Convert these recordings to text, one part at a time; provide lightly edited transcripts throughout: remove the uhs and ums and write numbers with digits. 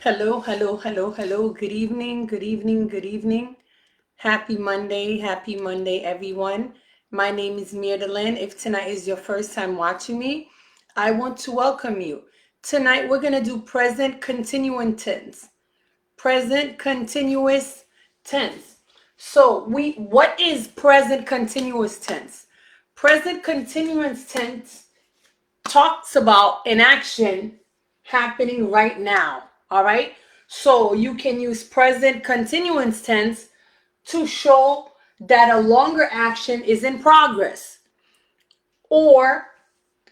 Hello, hello, hello, hello. Good evening, good evening, good evening. Happy Monday, everyone. My name is Mirdelyn. If tonight is your first time watching me, I want to welcome you. Tonight we're going to do present continuous tense. Present continuous tense. What is present continuous tense? Present continuous tense talks about an action happening right now. All right. So you can use present continuous tense to show that a longer action is in progress, or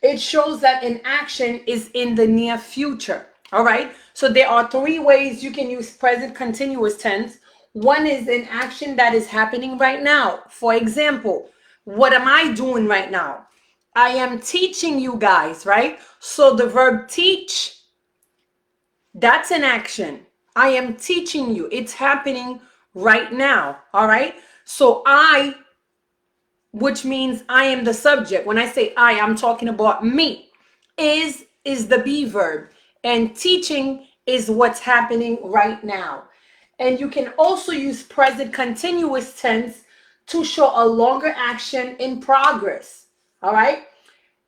it shows that an action is in the near future. All right. So there are three ways you can use present continuous tense. One is an action that is happening right now. For example, what am I doing right now? I am teaching you guys, right? So the verb teach, that's an action. I am teaching you. It's happening right now. All right. So I, which means I am the subject. When I say I'm talking about me. Is the be verb, and teaching is what's happening right now. And you can also use present continuous tense to show a longer action in progress. All right.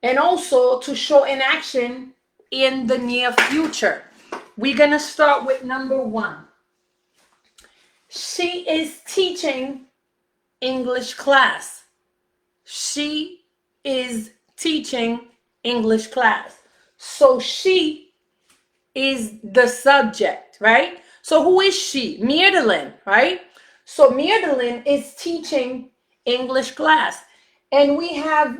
And also to show an action in the near future. We're going to start with number one. She is teaching English class. She is teaching English class. So she is the subject, right? So who is she? Mirdelyn, right? So Mirdelyn is teaching English class. And we have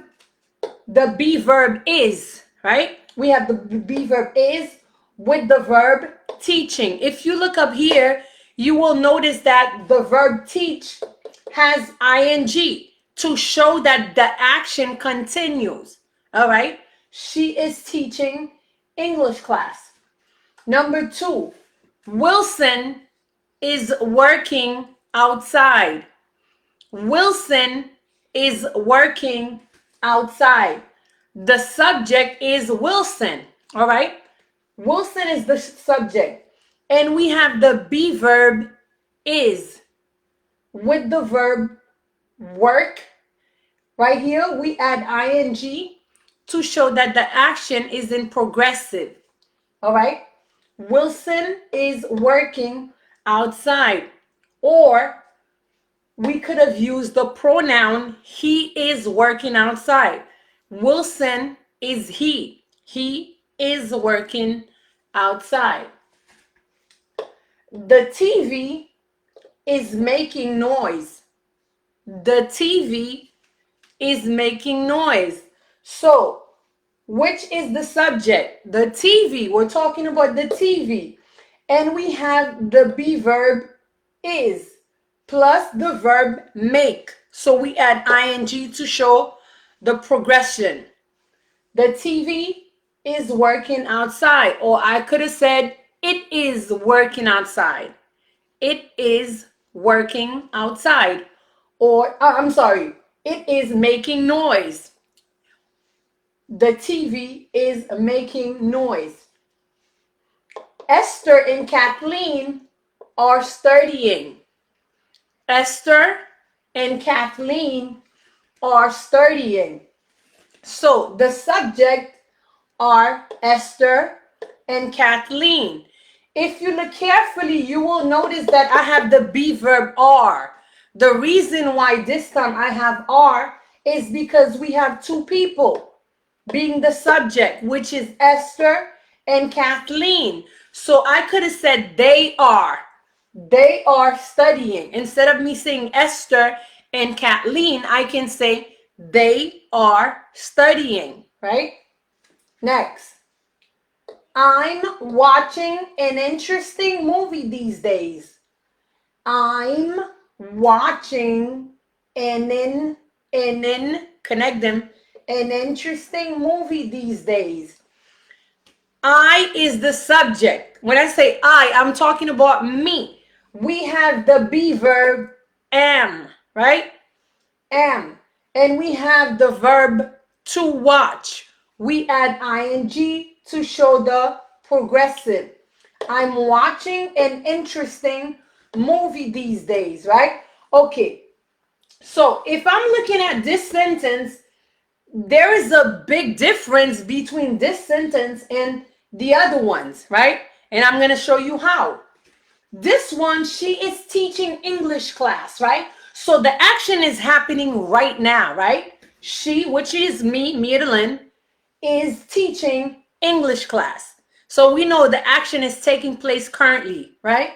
the be verb is, right? We have the be verb is with the verb teaching. If you look up here, you will notice that the verb teach has ing to show that the action continues. All right. She is teaching English class. Number two, Wilson is working outside. Wilson is working outside. The subject is Wilson. All right. Wilson is the subject. And we have the be verb is with the verb work. Right here, we add ing to show that the action is in progressive. All right. Wilson is working outside. Or we could have used the pronoun he is working outside. Wilson is he. He is working outside. The TV is making noise. The TV is making noise. So, which is the subject? The TV. We're talking about the TV. And we have the be verb is plus the verb make. So we add ing to show the progression. The TV is working outside. Or I could have said it is working outside. It is working outside. Or, I'm sorry, it is making noise. The TV is making noise. Esther and Kathleen are studying. Esther and Kathleen are studying. So the subject are Esther and Kathleen. If you look carefully, you will notice that I have the be verb are. The reason why this time I have are is because we have two people being the subject, which is Esther and Kathleen. So I could have said they are. They are studying. Instead of me saying Esther and Kathleen, I can say they are studying, right? Next. I'm watching an interesting movie these days. I'm watching connect them, an interesting movie these days. I is the subject. When I say I'm talking about me. We have the be verb am, right? Am. And we have the verb to watch. We add ing to show the progressive. I'm watching an interesting movie these days, right? Okay, so if I'm looking at this sentence, there is a big difference between this sentence and the other ones, right? And I'm going to show you how. This one, she is teaching English class, right? So the action is happening right now, right? She, which is me, Mierdelin, is teaching English class. So we know the action is taking place currently, right?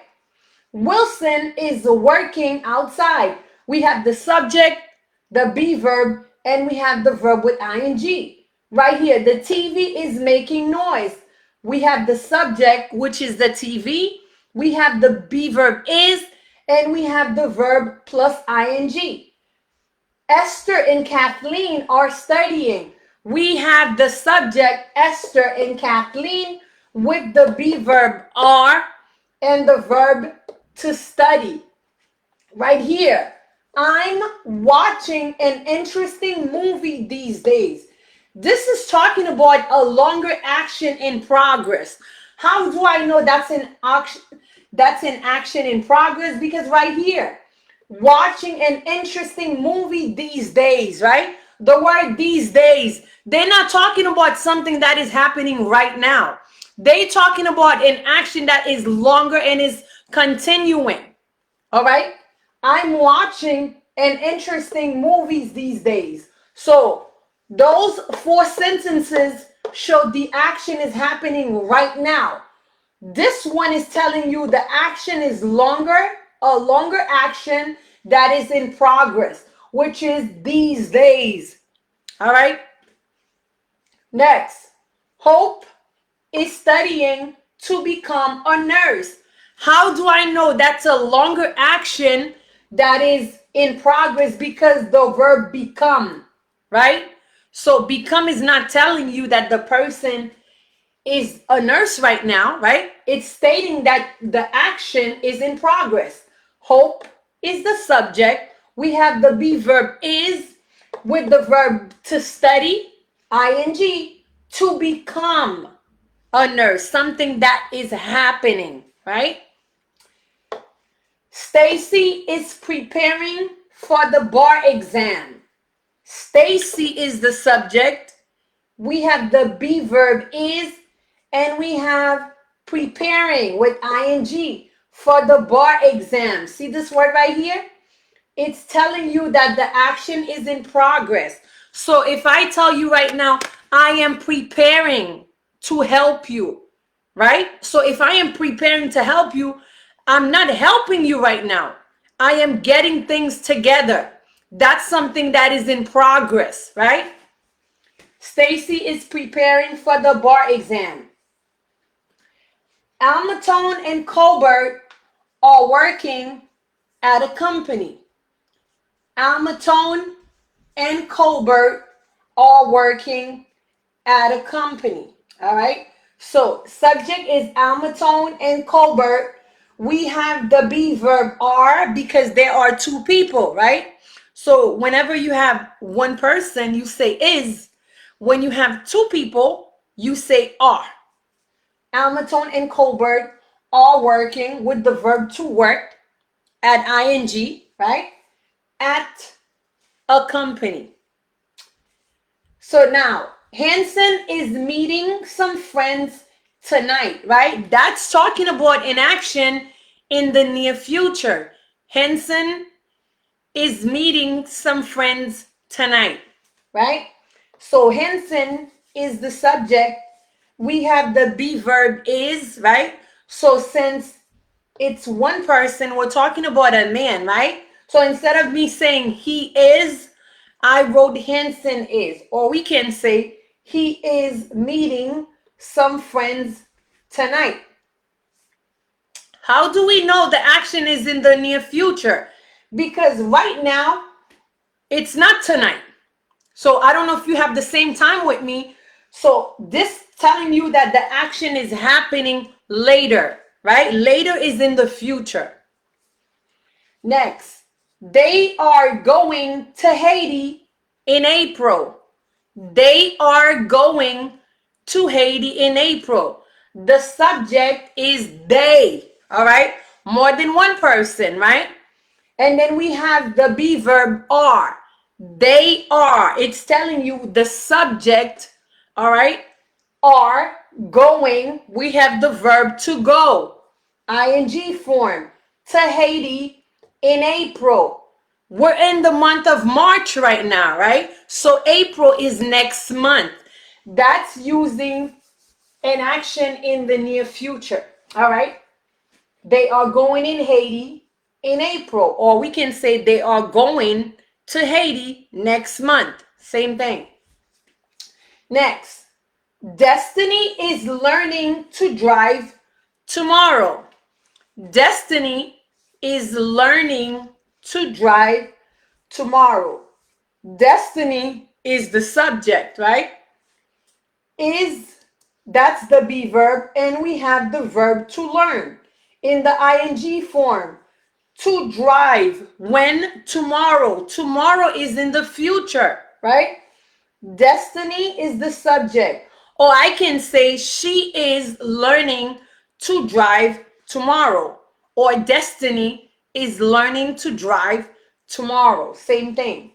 Wilson is working outside. We have the subject, the be verb, and we have the verb with ing. Right here, the TV is making noise. We have the subject, which is the TV. We have the be verb is, and we have the verb plus ing. Esther and Kathleen are studying. We have the subject, Esther and Kathleen, with the be verb are and the verb to study. Right here, I'm watching an interesting movie these days. This is talking about a longer action in progress. How do I know that's an action? That's an action in progress because right here, watching an interesting movie these days, right? The word these days, they're not talking about something that is happening right now. They're talking about an action that is longer and is continuing. All right? I'm watching an interesting movies these days. So those four sentences show the action is happening right now. This one is telling you the action is longer, a longer action that is in progress, which is these days. All right? Next, Hope is studying to become a nurse. How do I know that's a longer action that is in progress? Because the verb become, right? So become is not telling you that the person is a nurse right now, right? It's stating that the action is in progress. Hope is the subject. We have the be verb is with the verb to study, ing, to become a nurse, something that is happening, right? Stacy is preparing for the bar exam. Stacy is the subject. We have the be verb is, and we have preparing with ing for the bar exam. See this word right here? It's telling you that the action is in progress. So if I tell you right now, I am preparing to help you, right? So if I am preparing to help you, I'm not helping you right now. I am getting things together. That's something that is in progress, right? Stacy is preparing for the bar exam. Almatone and Colbert are working at a company. Almatone and Colbert are working at a company. All right. So subject is Almatone and Colbert. We have the be verb are because there are two people, right? So whenever you have one person, you say is. When you have two people, you say are. Almatone and Colbert are working with the verb to work at ing, right? At a company. So now, Hanson is meeting some friends tonight, right? That's talking about an action in the near future. Hanson is meeting some friends tonight, right? So Hanson is the subject. We have the be verb is, right? So since it's one person, we're talking about a man, right? So instead of me saying he is, I wrote Hanson is. Or we can say he is meeting some friends tonight. How do we know the action is in the near future? Because right now, it's not tonight. So I don't know if you have the same time with me. So this telling you that the action is happening later, right? Later is in the future. Next, they are going to Haiti in April. They are going to Haiti in April. The subject is they, all right? More than one person, right? And then we have the be verb are. They are. It's telling you the subject, all right, are going. We have the verb to go, ing form, to Haiti in April. We're in the month of March right now, right? So April is next month. That's using an action in the near future, all right? They are going in Haiti in April, or we can say they are going to Haiti next month. Same thing. Next, Destiny is learning to drive tomorrow. Destiny is learning to drive tomorrow. Destiny is the subject, right? Is, that's the be verb, and we have the verb to learn in the ing form. To drive, when? Tomorrow. Tomorrow is in the future, right? Destiny is the subject. Or I can say she is learning to drive tomorrow. Or Destiny is learning to drive tomorrow. Same thing.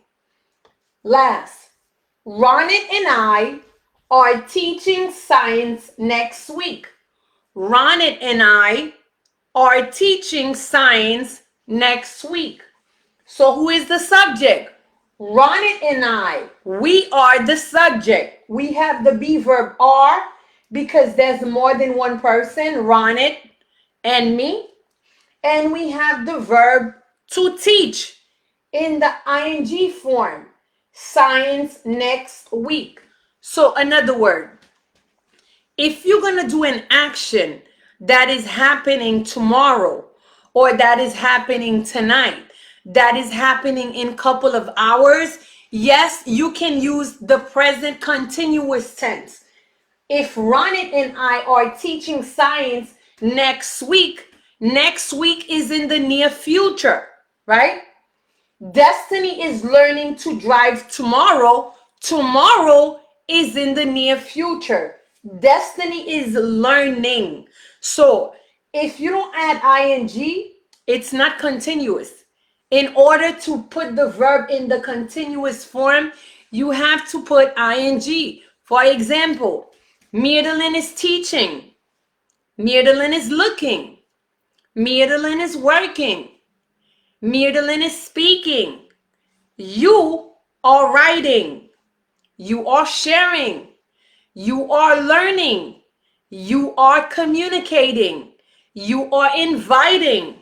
Last, Ronit and I are teaching science next week. Ronit and I are teaching science next week. So who is the subject? Ronit and I. We are the subject. We have the be verb are because there's more than one person, Ronit and me. And we have the verb to teach in the ing form, science next week. So another word, if you're going to do an action that is happening tomorrow, or that is happening tonight, that is happening in a couple of hours, yes, you can use the present continuous tense. If Ronit and I are teaching science next week is in the near future, right? Destiny is learning to drive tomorrow. Tomorrow is in the near future. Destiny is learning. So if you don't add ing, it's not continuous. In order to put the verb in the continuous form, you have to put ing. For example, Mirdelin is teaching. Mirdelin is looking. Mirdelin is working. Mirdelin is speaking. You are writing. You are sharing. You are learning. You are communicating. You are inviting.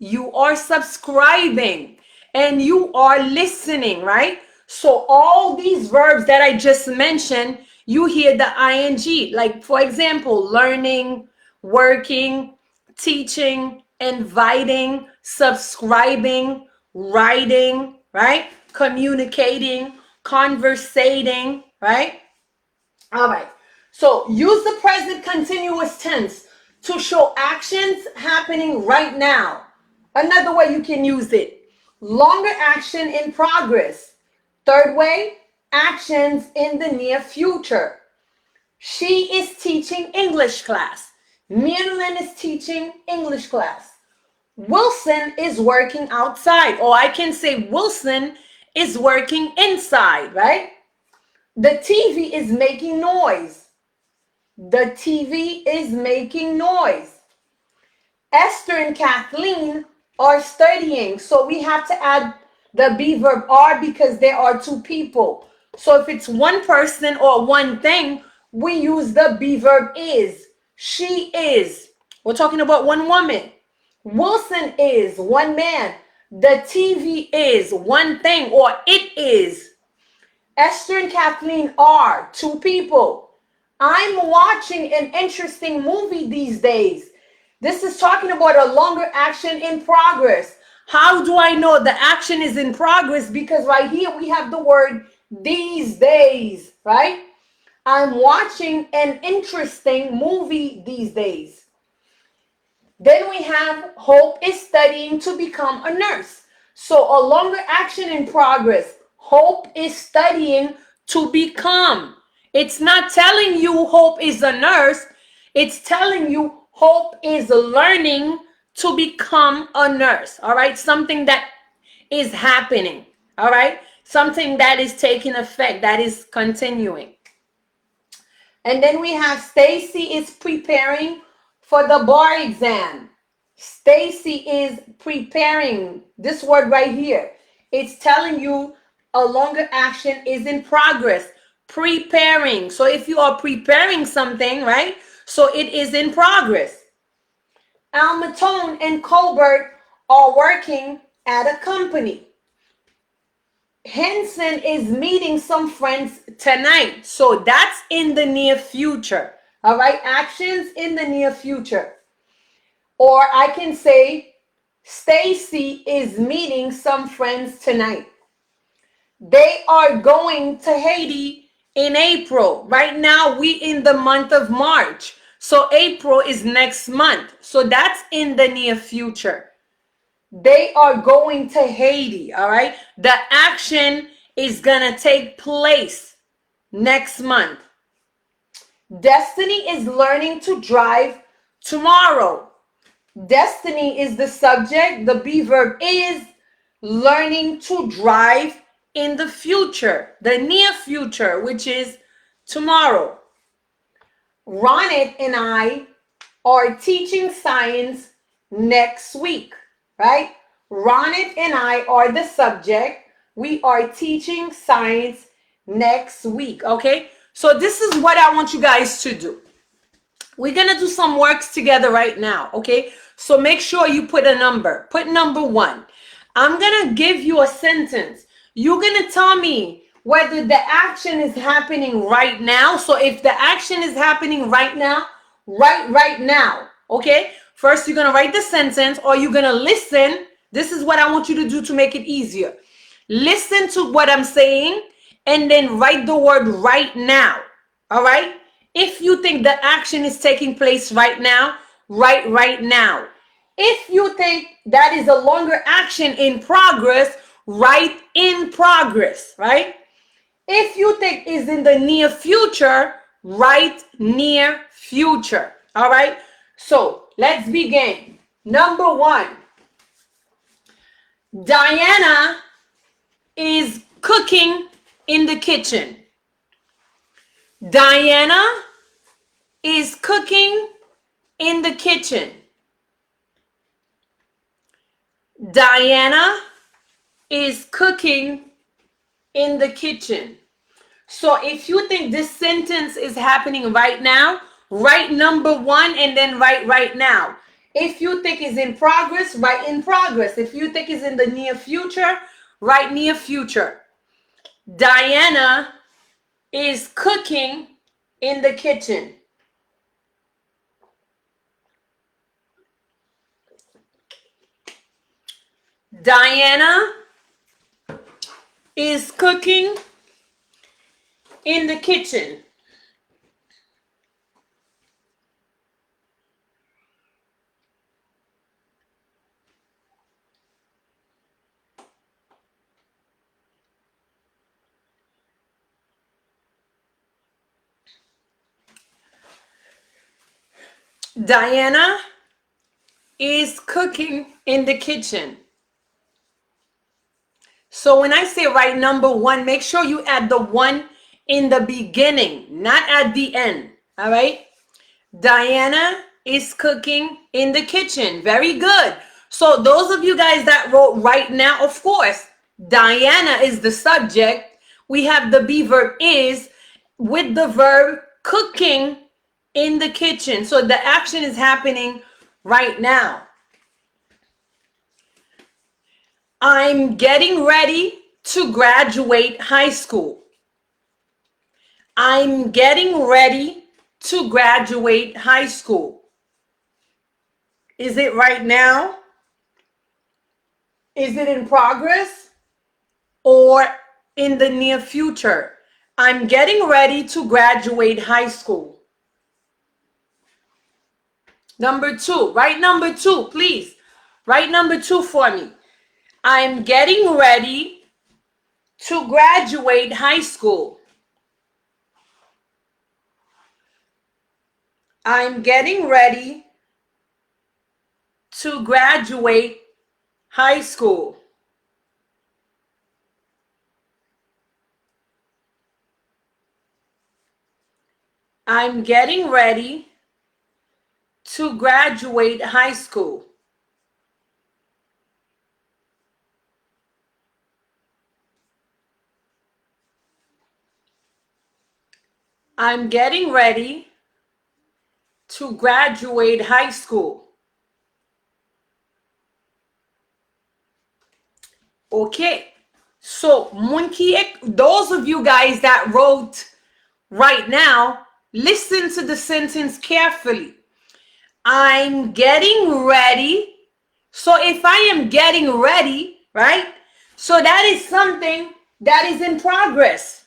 You are subscribing. And you are listening, right? So all these verbs that I just mentioned, you hear the ing. Like, for example, learning, working, teaching, inviting, subscribing, writing, right? Communicating, conversating, right? All right. So use the present continuous tense to show actions happening right now. Another way you can use it, longer action in progress. Third way, actions in the near future. She is teaching English class. Mirlin is teaching English class. Wilson is working outside. Or I can say Wilson is working inside, right? The TV is making noise. The TV is making noise. Esther and Kathleen are studying. So we have to add the be verb are because there are two people. So if it's one person or one thing, we use the be verb is. She is. We're talking about one woman. Wilson is one man. The TV is one thing or it is. Esther and Kathleen are two people. I'm watching an interesting movie these days. This is talking about a longer action in progress. How do I know the action is in progress? Because right here we have the word these days, right? I'm watching an interesting movie these days. Then we have Hope is studying to become a nurse. So a longer action in progress. Hope is studying to become. It's not telling you Hope is a nurse. It's telling you Hope is learning to become a nurse. All right. Something that is happening. All right. Something that is taking effect, that is continuing. And then we have Stacy is preparing for the bar exam. Stacy is preparing. This word right here, it's telling you a longer action is in progress. Preparing. So if you are preparing something, right? So it is in progress. Almatone and Colbert are working at a company. Henson is meeting some friends tonight. So that's in the near future. All right. Actions in the near future. Or I can say Stacy is meeting some friends tonight. They are going to Haiti in April. Right now we in the month of March. So April is next month. So that's in the near future. They are going to Haiti, all right? The action is going to take place next month. Destiny is learning to drive tomorrow. Destiny is the subject. The be verb is learning to drive in the future, the near future, which is tomorrow. Ronit and I are teaching science next week, right? Ronit and I are the subject. We are teaching science next week, okay? So this is what I want you guys to do. We're going to do some works together right now, okay? So make sure you put a number. Put number 1. I'm going to give you a sentence. You're going to tell me whether the action is happening right now. So if the action is happening right now, right now, okay? First, you're going to write the sentence, or you're going to listen. This is what I want you to do to make it easier. Listen to what I'm saying and then write the word right now, all right? If you think the action is taking place right now, write right now. If you think that is a longer action in progress, write in progress, right? If you think is in the near future, write near future, all right? So let's begin. Number 1, Diana is cooking in the kitchen. Diana is cooking in the kitchen. Diana is cooking in the kitchen. So if you think this sentence is happening right now, write number 1 and then write right now. If you think it's in progress, write in progress. If you think it's in the near future, write near future. Diana is cooking in the kitchen. Diana is cooking in the kitchen. Diana is cooking in the kitchen. So when I say write number 1, make sure you add the 1 in the beginning, not at the end. All right. Diana is cooking in the kitchen. Very good. So those of you guys that wrote right now, of course, Diana is the subject. We have the be verb is with the verb cooking in the kitchen. So the action is happening right now. I'm getting ready to graduate high school. I'm getting ready to graduate high school. Is it right now? Is it in progress? Or in the near future? I'm getting ready to graduate high school. Number 2. Write number 2, please. Write number 2 for me. I'm getting ready to graduate high school. I'm getting ready to graduate high school. I'm getting ready to graduate high school. I'm getting ready to graduate high school. Okay. So, those of you guys that wrote right now, listen to the sentence carefully. I'm getting ready. So if I am getting ready, right? So that is something that is in progress,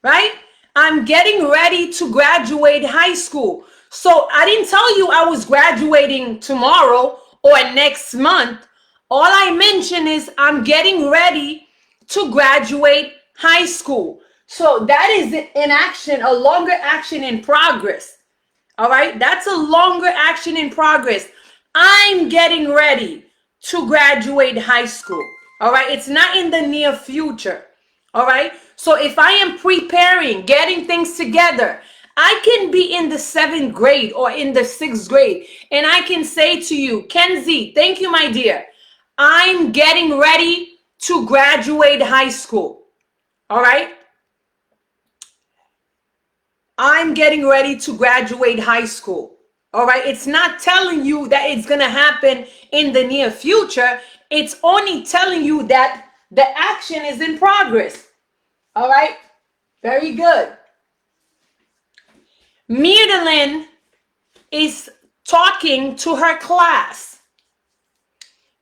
right? I'm getting ready to graduate high school. So I didn't tell you I was graduating tomorrow or next month. All I mentioned is I'm getting ready to graduate high school. So that is an action, a longer action in progress. All right, that's a longer action in progress. I'm getting ready to graduate high school. All right, it's not in the near future. All right, so if I am preparing, getting things together, I can be in the 7th grade or in the 6th grade, and I can say to you, Kenzie, thank you, my dear. I'm getting ready to graduate high school. All right, I'm getting ready to graduate high school. All right. It's not telling you that it's going to happen in the near future. It's only telling you that the action is in progress. All right. Very good. Myrdelyn is talking to her class.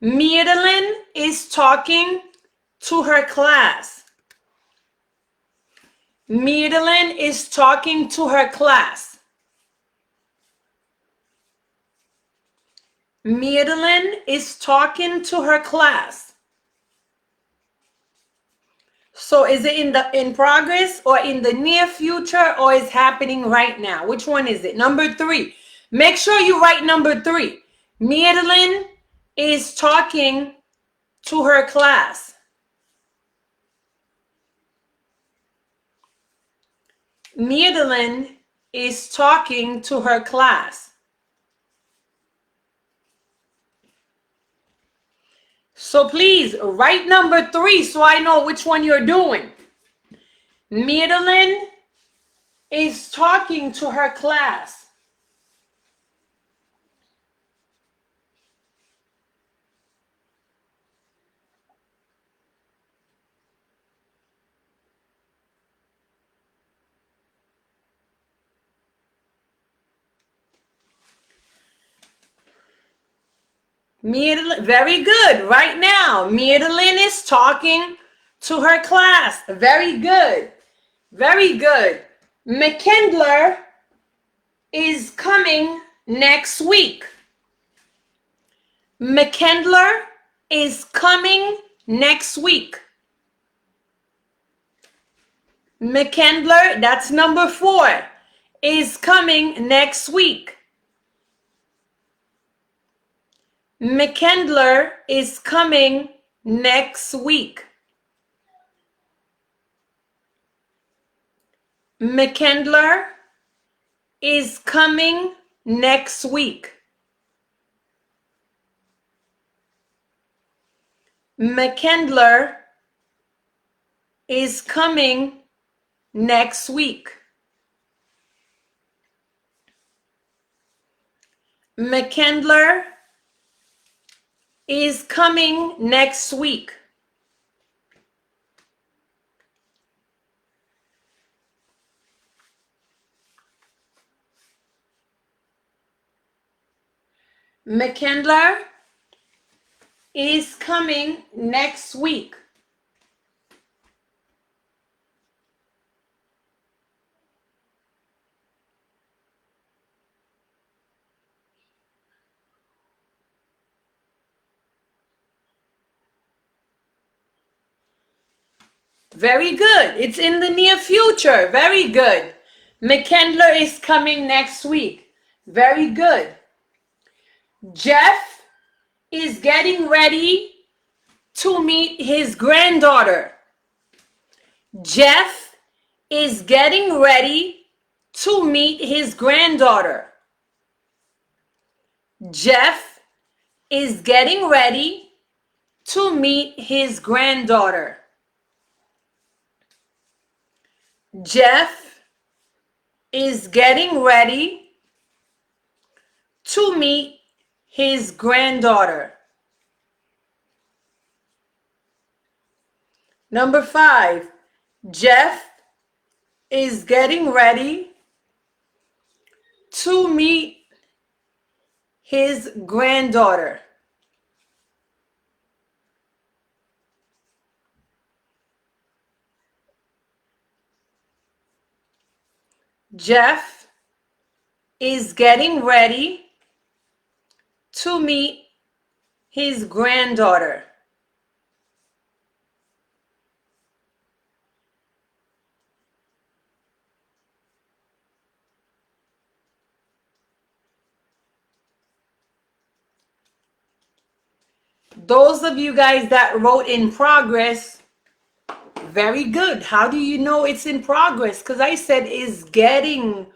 Myrdelyn is talking to her class. Myrdelyn is talking to her class. Myrdelyn is talking to her class. So is it in progress or in the near future or is happening right now? Which one is it? Number 3. Make sure you write number 3. Myrdelyn is talking to her class. Myrdelyn is talking to her class. So please write number 3 so I know which one you're doing. Myrdelyn is talking to her class. Myrdelyn, very good. Right now, Myrdelyn is talking to her class. Very good. Very good. McKendler is coming next week. McKendler is coming next week. McKendler, that's number 4, is coming next week. McKendler is coming next week. McKendler is coming next week. McKendler is coming next week. McKendler is coming next week. McKendler is coming next week. Very good. It's in the near future. Very good. McKendler is coming next week. Very good. Jeff is getting ready to meet his granddaughter. Jeff is getting ready to meet his granddaughter. Jeff is getting ready to meet his granddaughter. Jeff is getting ready to meet his granddaughter. Number 5, Jeff is getting ready to meet his granddaughter. Jeff is getting ready to meet his granddaughter. Those of you guys that wrote in progress, very good. How do you know it's in progress? Because I said is getting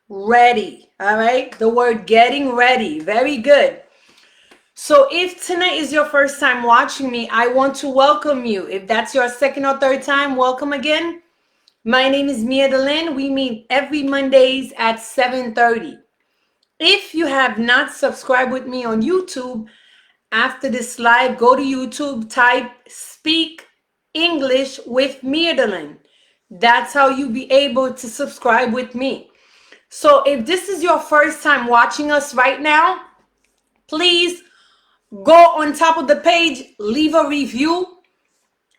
ready. All right. The word getting ready. Very good. So if tonight is your first time watching me, I want to welcome you. If that's your second or third time, welcome again. My name is Mia Delin. We meet every Mondays at 7:30. If you have not subscribed with me on YouTube, after this live, go to YouTube, type Speak English with Mia Delin. That's how you'll be able to subscribe with me. So if this is your first time watching us right now, please go on top of the page, leave a review,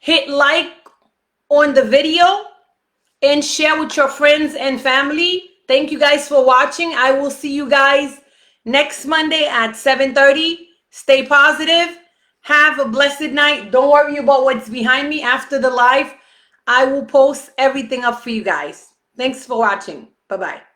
hit like on the video, and share with your friends and family. Thank you guys for watching. I will see you guys next Monday at 7:30. Stay positive. Have a blessed night. Don't worry about what's behind me after the live. I will post everything up for you guys. Thanks for watching. Bye-bye.